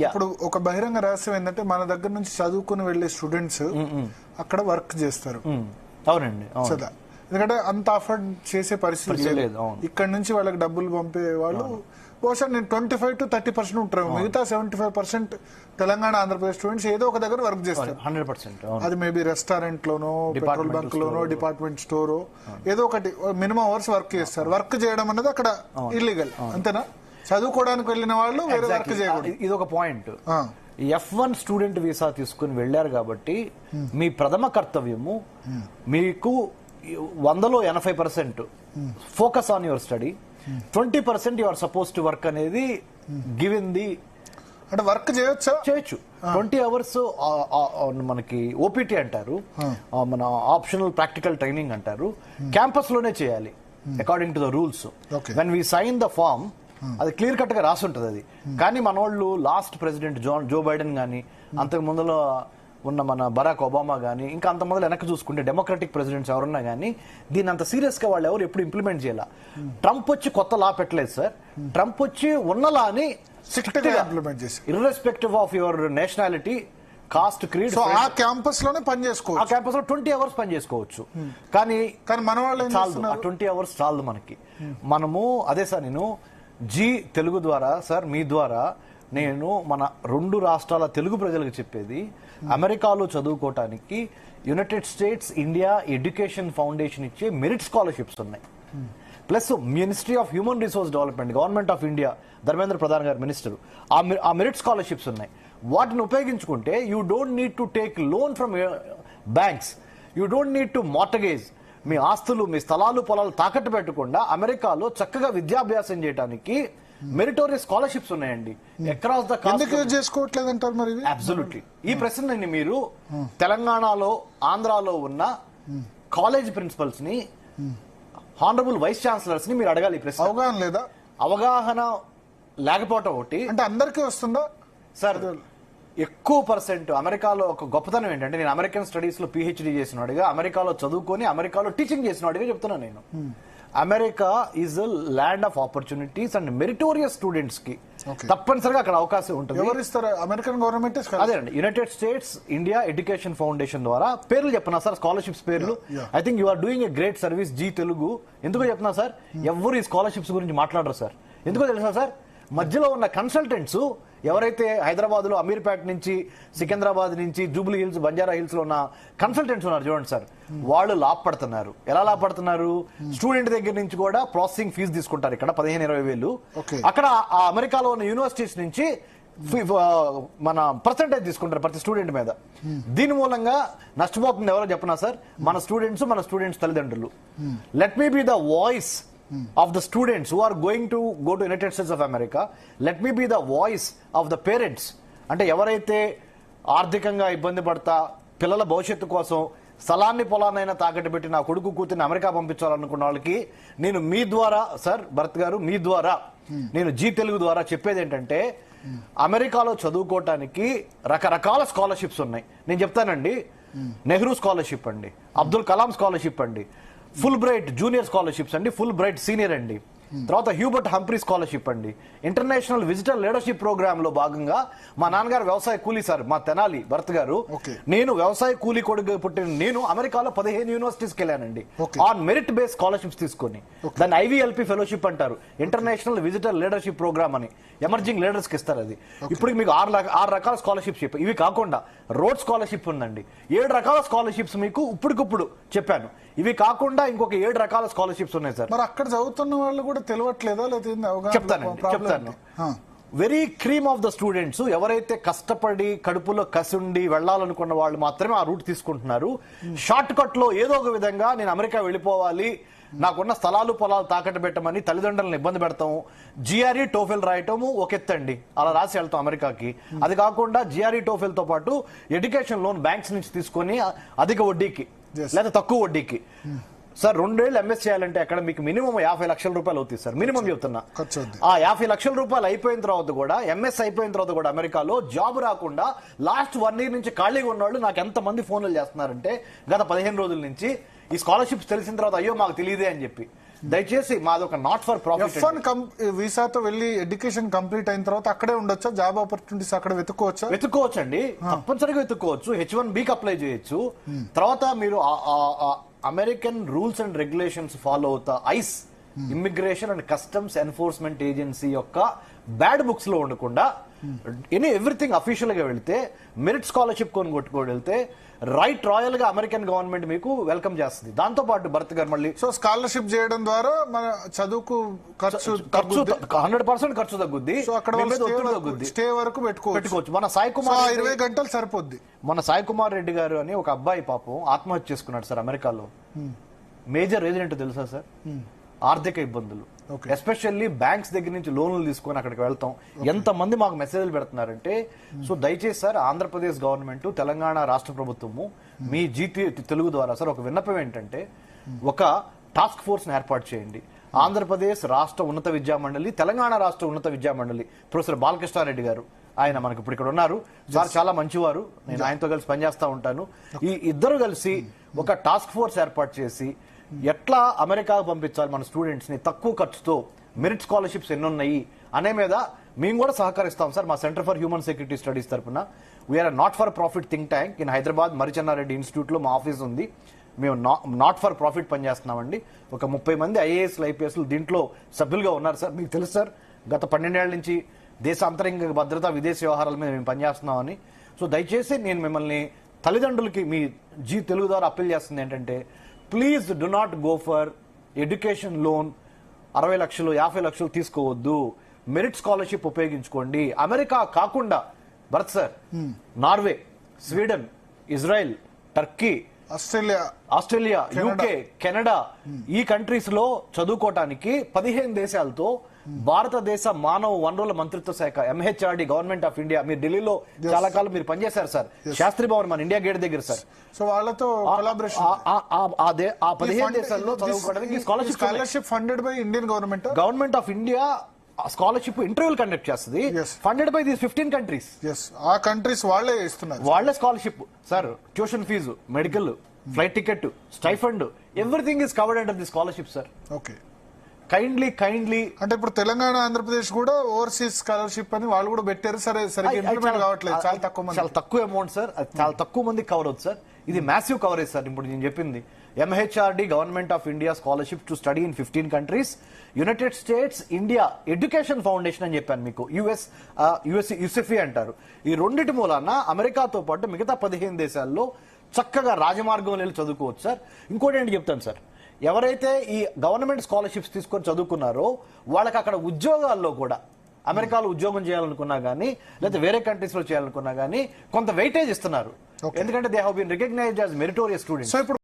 ఇప్పుడు ఒక బహిరంగ రహస్యం ఏంటంటే మన దగ్గర నుంచి చదువుకుని వెళ్లే స్టూడెంట్స్ అక్కడ వర్క్ చేస్తారు. అవునండి, ఎందుకంటే అంత అఫోర్డ్ చేసే పరిస్థితి లేదు. ఇక్కడ నుంచి వాళ్ళకి డబ్బులు పంపే వాళ్ళు బహుశా నేను 25-30% ఉంటారు. మిగతా 75% తెలంగాణ ఆంధ్రప్రదేశ్ స్టూడెంట్స్ ఏదో ఒక దగ్గర వర్క్ చేస్తారు. 100%. అది మేబీ రెస్టారెంట్ లోనో, పెట్రోల్ బంక్ లోనో, డిపార్ట్మెంట్ స్టోరో ఏదో ఒకటి మినిమం అవర్స్ వర్క్ చేస్తారు. వర్క్ చేయడం అనేది అక్కడ ఇల్లీగల్, అంతేనా? చదువుకోవడానికి వెళ్ళిన వాళ్ళు వేరే వర్క్ చేయకూడదు. ఇది ఒక పాయింట్. F1 స్టూడెంట్ వీసా తీసుకుని వెళ్లారు కాబట్టి మీ ప్రథమ కర్తవ్యము మీకు 100లో 80% focus on your study, 20% you are suppose to work అనేది గివెన్ ది. అంటే వర్క్ చేయొచ్చు 20 hours మనకి ఓపీటీ అంటారు, మన ఆప్షనల్ ప్రాక్టికల్ ట్రైనింగ్ అంటారు, క్యాంపస్ లోనే చేయాలి according to the rules. When we sign the form అది క్లియర్ కట్ గా రాసి ఉంటుంది అది. కానీ మన వాళ్ళు లాస్ట్ ప్రెసిడెంట్ జో బైడెన్ గానీ, అంతకు ముందులో ఉన్న మన బరాక్ ఒబామా గానీ, ఇంకా అంత మొదలు వెనక్కి చూసుకుంటే డెమోక్రటిక్ ప్రెసిడెంట్స్ ఎవరున్నా గానీ దీన్ని అంత సీరియస్ గా వాళ్ళు ఎవరు ఎప్పుడు ఇంప్లిమెంట్ చేయాల. ట్రంప్ వచ్చి కొత్త లా పెట్టలేదు సార్. ట్రంప్ వచ్చి ఉన్న లాని ఇంప్లిమెంట్ చేసి irrespective of your nationality, cost, creed, ఆ క్యాంపస్ లోనే పని చేసుకోవచ్చు. ఆ క్యాంపస్ లో 20 hours పని చేసుకోవచ్చు. కానీ మన వాళ్ళు చాలదు, 20 hours చాలదు మనకి. మనము అదే సార్, నేను జీ తెలుగు ద్వారా సార్ మీ ద్వారా నేను మన 2 రాష్ట్రాల తెలుగు ప్రజలకు చెప్పేది, అమెరికాలో చదువుకోవటానికి United States India education foundation ఇచ్చే మెరిట్ స్కాలర్షిప్స్ ఉన్నాయి. Plus ministry of human resource development, government of India, Dharmendra Pradhan garu minister, ఆ మెరిట్ స్కాలర్షిప్స్ ఉన్నాయి. వాటిని ఉపయోగించుకుంటే you don't need to take loan from banks, you don't need to mortgage. మీ ఆస్తులు, మీ స్థలాలు, పొలాలు తాకట్టు పెట్టకుండా అమెరికాలో చక్కగా విద్యాభ్యాసం చేయడానికి మెరిటోరియస్ స్కాలర్షిప్స్ ఉన్నాయండి అక్రాస్ ద చేసుకోవట్లేదు అంటారు మరి. అబ్సల్యూట్లీ. ఈ ప్రశ్నని మీరు తెలంగాణలో, ఆంధ్రాలో ఉన్న కాలేజ్ ప్రిన్సిపల్స్ ని, హానరబుల్ వైస్ ఛాన్సలర్స్ ని మీరు అడగాలి. ప్రశ్న అవగాహన లేదా? అవగాహన లేకపోవటం ఒకటి. అంటే అందరికీ వస్తుందా సార్? ఎక్కువ పర్సెంట్ అమెరికాలో ఒక గొప్పతనం ఏంటంటే, నేను అమెరికన్ స్టడీస్ లో PhD చేసినవాడిగా, అమెరికాలో చదువుకొని అమెరికాలో టీచింగ్ చేసినవాడిగా చెప్తున్నాను నేను. America is a land of opportunities and meritorious students కి తప్పనిసరిగా అక్కడ అవకాశం ఉంటుంది. ఎవరు ఇస్తారు? American government. అదేనండి, United States India education foundation ద్వారా. పేర్లు చెప్పనా సార్? స్కాలర్షిప్స్ పేర్లు. I think you are doing a great service Zee Telugu. ఎందుకో చెప్తున్నా సార్, ఎవరు ఈ స్కాలర్షిప్స్ గురించి మాట్లాడరు సార్. ఎందుకో తెలుసా సార్? మధ్యలో ఉన్న కన్సల్టెంట్స్ ఎవరైతే హైదరాబాద్ లో అమీర్పేట నుంచి, సికింద్రాబాద్ నుంచి, జూబ్లీ హిల్స్, బంజారా హిల్స్ లో ఉన్న కన్సల్టెంట్స్ ఉన్నారు చూడండి సార్, వాళ్ళు లాభపడుతున్నారు. ఎలా లాభపడుతున్నారు? స్టూడెంట్ దగ్గర నుంచి కూడా ప్రాసెసింగ్ ఫీజు తీసుకుంటారు ఇక్కడ 15-20 వేలు. అక్కడ ఆ అమెరికాలో ఉన్న యూనివర్సిటీస్ నుంచి మన పర్సెంటేజ్ తీసుకుంటారు ప్రతి స్టూడెంట్ మీద. దీని మూలంగా నష్టపోతుంది ఎవరో చెప్పనా సార్? మన స్టూడెంట్స్ తల్లిదండ్రులు. Let me be the voice of the students who are going to go to United States of America. Let me be the voice of the parents. అంటే ఎవరైతే ఆర్థికంగా ఇబ్బంది పడతా పిల్లల భవిష్యత్తు కోసం స్థలాన్ని, పొలాన్నైనా తాకట్టు పెట్టి నా కొడుకు కూతుర్ని అమెరికా పంపించాలనుకున్న వాళ్ళకి నేను మీ ద్వారా సార్, భరత్ గారు, మీ ద్వారా నేను జీ తెలుగు ద్వారా చెప్పేది ఏంటంటే, అమెరికాలో చదువుకోవటానికి రకరకాల స్కాలర్షిప్స్ ఉన్నాయి. నేను చెప్తానండి. నెహ్రూ స్కాలర్షిప్ అండి, అబ్దుల్ కలాం స్కాలర్షిప్ అండి, ఫుల్ బ్రైట్ జూనియర్ స్కాలర్షిప్స్ అండి, ఫుల్ బ్రైట్ సీనియర్ అండి, తర్వాత హ్యూబర్ట్ హంప్రీ స్కాలర్షిప్ అండి, ఇంటర్నేషనల్ విజిటర్ లీడర్షిప్ ప్రోగ్రామ్ లో భాగంగా మా నాన్నగారు వ్యవసాయ కూలీ సార్, మా తెనాలి భరత్ గారు. నేను వ్యవసాయ కూలీ కొడుకు పుట్టిన నేను అమెరికాలో 15 యూనివర్సిటీస్కి వెళ్ళానండి ఆన్ మెరిట్ బేస్ స్కాలర్షిప్స్ తీసుకొని. దాన్ని IVLP ఫెలోషిప్ అంటారు, ఇంటర్నేషనల్ విజిటర్ లీడర్షిప్ ప్రోగ్రామ్ అని. ఎమర్జింగ్ లీడర్స్ కి ఇస్తారు అది. ఇప్పుడు మీకు 6 రకాల స్కాలర్షిప్స్ చెప్పారు. ఇవి కాకుండా రోడ్ స్కాలర్షిప్ ఉందండి. 7 రకాల స్కాలర్షిప్స్ మీకు ఇప్పటికిప్పుడు చెప్పాను. ఇవి కాకుండా ఇంకొక 7 రకాల స్కాలర్షిప్స్ ఉన్నాయి సార్. మరి అక్కడ చదువుతున్న వాళ్ళు కూడా తెలియట్లేదా? చెప్తాను. Very cream of the students ఎవరైతే కష్టపడి కడుపులో కసుండి వెళ్ళాలనుకున్న వాళ్ళు మాత్రమే ఆ రూట్ తీసుకుంటున్నారు. షార్ట్ కట్ లో ఏదో ఒక విధంగా నేను అమెరికా వెళ్ళిపోవాలి, నాకున్న స్థలాలు, పొలాలు తాకట్టు పెట్టమని తల్లిదండ్రులను ఇబ్బంది పెడతాము. GRE టోఫెల్ రాయటము ఒక ఎత్తండి, అలా రాసి వెళ్తాం అమెరికాకి. అది కాకుండా GRE టోఫెల్ తో పాటు ఎడ్యుకేషన్ లోన్ బ్యాంక్స్ నుంచి తీసుకొని అధిక వడ్డీకి లేదా తక్కువ వడ్డీకి. సార్ 2 ఏళ్ళు MS చేయాలంటే అక్కడ మీకు మినిమం 50 లక్షల రూపాయలు అవుతుంది సార్. మినిమం చెప్తున్నా. ఆ 50 లక్షల రూపాయలు అయిపోయిన తర్వాత కూడా, MS అయిపోయిన తర్వాత కూడా అమెరికాలో జాబ్ రాకుండా లాస్ట్ 1 year నుంచి ఖాళీగా ఉన్నవాళ్ళు నాకు ఎంత మంది ఫోన్లు చేస్తున్నారంటే గత 15 రోజుల నుంచి, ఈ స్కాలర్షిప్స్ తెలిసిన తర్వాత అయ్యో మాకు తెలియదే అని చెప్పి. దయచేసి మాది ఒక నాట్ ఫర్ ప్రాఫిట్. F1 వీసాతో వెళ్ళి ఎడ్యుకేషన్ కంప్లీట్ అయిన తర్వాత అక్కడే ఉండొచ్చా? జాబ్ ఆపర్చునిటీస్ అక్కడ వెతుక్కోవచ్చు అండి, తప్పనిసరిగా వెతుక్కోవచ్చు. H1B కి అప్లై చేయొచ్చు. తర్వాత మీరు American rules and regulations follow అవుతా ICE immigration and customs enforcement agency యొక్క బ్యాడ్ బుక్స్ లో ఉండకుండా ఎవ్రీథింగ్ అఫీషియల్ గా వెళ్తే, మెరిట్ స్కాలర్షిప్ కొని కొట్టుకొని వెళ్తే రైట్ రాయల్ గా అమెరికన్ గవర్నమెంట్ మీకు వెల్కమ్ చేస్తుంది. దాంతో పాటు భరత్ గారు మళ్ళీ సో స్కాలర్షిప్ చేయడం ద్వారా మన చదువుకు ఖర్చు 100% ఖర్చు తగ్గుద్ది. సో అక్కడ స్టే వరకు పెట్టుకోవచ్చు. మన సాయి కుమార్ 20 గంటలు సరిపోద్ది. మన సాయి కుమార్ రెడ్డి గారు అని ఒక అబ్బాయి పాపం ఆత్మహత్య చేసుకున్నాడు సార్ అమెరికాలో. మేజర్ రీజన్ ఏంటో తెలుసా సార్? ఆర్థిక ఇబ్బందులు. ఎస్పెషల్లీ బ్యాంక్స్ దగ్గర నుంచి లోన్లు తీసుకొని అక్కడికి వెళ్తాం. ఎంత మంది మాకు మెసేజ్లు పెడుతున్నారంటే, సో దయచేసి సార్ ఆంధ్రప్రదేశ్ గవర్నమెంట్, తెలంగాణ రాష్ట్ర ప్రభుత్వము మీ తెలుగు ద్వారా సార్ ఒక విన్నపం ఏంటంటే, ఒక టాస్క్ ఫోర్స్ ని ఏర్పాటు చేయండి. ఆంధ్రప్రదేశ్ రాష్ట్ర ఉన్నత విద్యా మండలి, తెలంగాణ రాష్ట్ర ఉన్నత విద్యా మండలి ప్రొఫెసర్ బాలకృష్ణారెడ్డి గారు, ఆయన మనకి ఇప్పుడు ఇక్కడ ఉన్నారు సార్, చాలా మంచివారు. నేను ఆయనతో కలిసి పనిచేస్తా ఉంటాను. ఈ ఇద్దరు కలిసి ఒక టాస్క్ ఫోర్స్ ఏర్పాటు చేసి ఎట్లా అమెరికాకు పంపించాలి మన స్టూడెంట్స్ ని తక్కువ ఖర్చుతో, మెరిట్ స్కాలర్షిప్స్ ఎన్ని ఉన్నాయి అనే మీద మేము కూడా సహకరిస్తాం సార్. మా centre for human security studies తరఫున we are not for profit think tank in Hyderabad Marri Chenna Reddy institute లో మా ఆఫీస్ ఉంది. మేము నాట్ ఫర్ ప్రాఫిట్ పనిచేస్తున్నామండి. ఒక 30 మంది ఐఏఎస్లు ఐపీఎస్లు దీంట్లో సభ్యులుగా ఉన్నారు సార్. మీకు తెలుసు సార్, గత 12 ఏళ్ల నుంచి దేశ అంతరంగ భద్రత, విదేశీ వ్యవహారాల మీద మేము పనిచేస్తున్నామని. సో దయచేసి నేను మిమ్మల్ని తల్లిదండ్రులకి మీ తెలుగు ద్వారా అప్పీల్ చేస్తుంది ఏంటంటే, please do not go for education loan 60 లక్షలు 50 లక్షలు తీసుకోవద్దు. మెరిట్ స్కాలర్షిప్ ఉపయోగించుకోండి. అమెరికా కాకుండా Bharat sir, Norway, Sweden, Israel, Turkey, Australia, UK, Canada, ఈ కంట్రీస్ లో చదువుకోవటానికి 15 దేశాలతో భారతదేశ మానవ వనరుల మంత్రిత్వ శాఖ MHRD గవర్నమెంట్ ఆఫ్ ఇండియా, మీరు ఢిల్లీలో చాలా కాలం మీరు పనిచేశారు సార్, శాస్త్రి భవన్ మన ఇండియా గేట్ దగ్గర సార్. సో వాళ్ళతో ఆ 15 దేశాల్లో చదువుకోవడానికి scholarship funded by Indian government of India scholarship ఇంటర్వ్యూలు కండక్ట్ చేస్తుంది. Funded by these 15 countries. ఆ కంట్రీస్ వాళ్ళే ఇస్తున్నారు, వాళ్ళే scholarship sir. Tuition fee, medical, flight ticket, stipend, everything is covered under the scholarship sir. Okay, kindly అంటే ఇప్పుడు తెలంగాణ, ఆంధ్రప్రదేశ్ కూడా overseas scholarship అని వాళ్ళు కూడా పెట్టారు. సరిగ్గా ఇంప్లిమెంట్ కావట్లేదు, చాలా తక్కువ అమౌంట్ సార్, చాలా తక్కువ మంది కవర్ అవుతుంది సార్. ఇది మ్యాసివ్ కవరేజ్ సార్. ఇప్పుడు నేను చెప్పింది MHRD government of India scholarship to study in 15 countries, United States India education foundation అని చెప్పాను మీకు, యుసెఫీ అంటారు. ఈ రెండిటి మూలాన అమెరికాతో పాటు మిగతా 15 దేశాల్లో చక్కగా రాజమార్గం వెళ్ళి చదువుకోవచ్చు సార్. ఇంకోటి ఏంటి చెప్తాను సార్, ఎవరైతే ఈ గవర్నమెంట్ స్కాలర్షిప్స్ తీసుకొని చదువుకున్నారో వాళ్ళకి అక్కడ ఉద్యోగాల్లో కూడా, అమెరికాలో ఉద్యోగం చేయాలనుకున్నా గానీ లేదా వేరే కంట్రీస్ లో చేయాలనుకున్నా గానీ కొంత వెయిటేజ్ ఇస్తున్నారు. ఎందుకంటే they have been recognised as meritorious students.